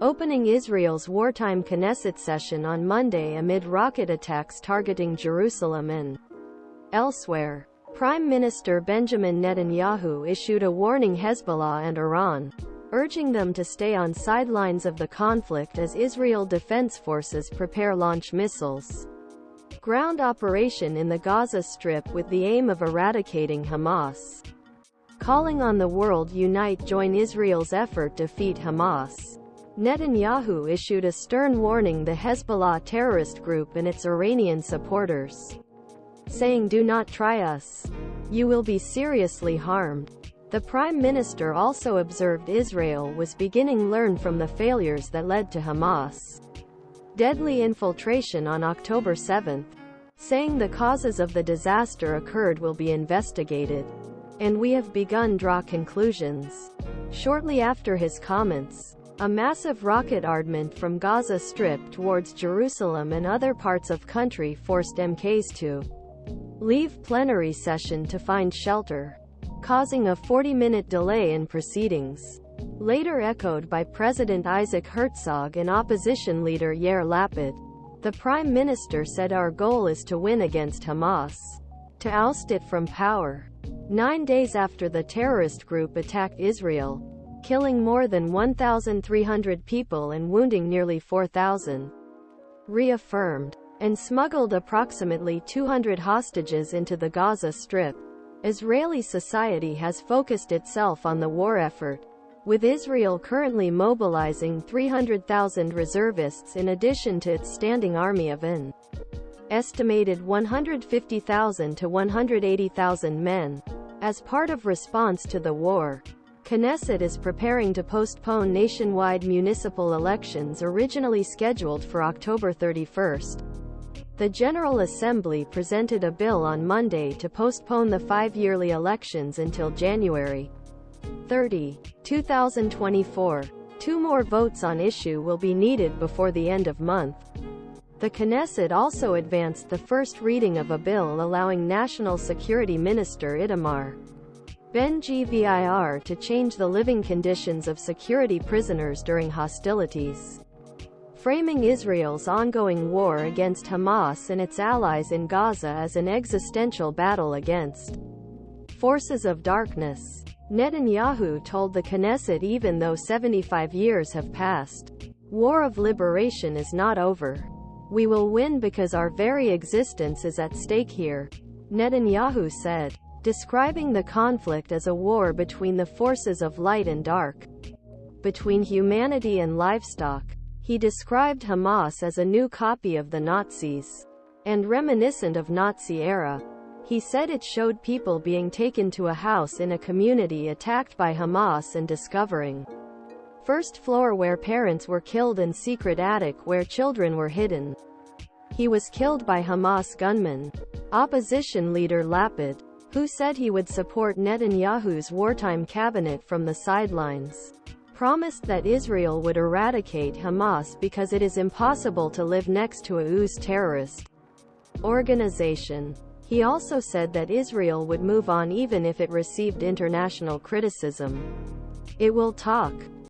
opening Israel's wartime Knesset session on Monday amid rocket attacks targeting Jerusalem and elsewhere. Prime Minister Benjamin Netanyahu issued a warning Hezbollah and Iran, urging them to stay on sidelines of the conflict as Israel Defense Forces prepare launch missiles ground operation in the Gaza Strip with the aim of eradicating Hamas. Calling on the world unite join Israel's effort to defeat Hamas. Netanyahu issued a stern warning the Hezbollah terrorist group and its Iranian supporters, saying, "Do not try us. You will be seriously harmed." The Prime Minister also observed Israel was beginning learn from the failures that led to Hamas' deadly infiltration on October 7, saying the causes of the disaster occurred will be investigated, and we have begun draw conclusions. Shortly after his comments, a massive rocket ardment from Gaza Strip towards Jerusalem and other parts of country forced MKs to leave plenary session to find shelter, causing a 40-minute delay in proceedings, later echoed by President Isaac Herzog and opposition leader Yair Lapid. The Prime Minister said, "Our goal is to win against Hamas, to oust it from power." 9 days after the terrorist group attacked Israel, killing more than 1,300 people and wounding nearly 4,000, reaffirmed, and smuggled approximately 200 hostages into the Gaza Strip, Israeli society has focused itself on the war effort, with Israel currently mobilizing 300,000 reservists in addition to its standing army of an estimated 150,000 to 180,000 men. As part of response to the war, Knesset is preparing to postpone nationwide municipal elections originally scheduled for October 31. The General Assembly presented a bill on Monday to postpone the 5 yearly elections until January 30, 2024. 2 more votes on issue will be needed before the end of month. The Knesset also advanced the first reading of a bill allowing National Security Minister Itamar Ben-Gvir to change the living conditions of security prisoners during hostilities, framing Israel's ongoing war against Hamas and its allies in Gaza as an existential battle against forces of darkness. Netanyahu told the Knesset even though 75 years have passed, war of liberation is not over. We will win because our very existence is at stake here, Netanyahu said, describing the conflict as a war between the forces of light and dark, between humanity and livestock. He described Hamas as a new copy of the Nazis, and reminiscent of Nazi era. He said it showed people being taken to a house in a community attacked by Hamas and discovering first floor where parents were killed and secret attic where children were hidden. He was killed by Hamas gunmen. Opposition leader Lapid, who said he would support Netanyahu's wartime cabinet from the sidelines, promised that Israel would eradicate Hamas because it is impossible to live next to a oust terrorist organization. He also said that Israel would move on even if it received international criticism. It will talk.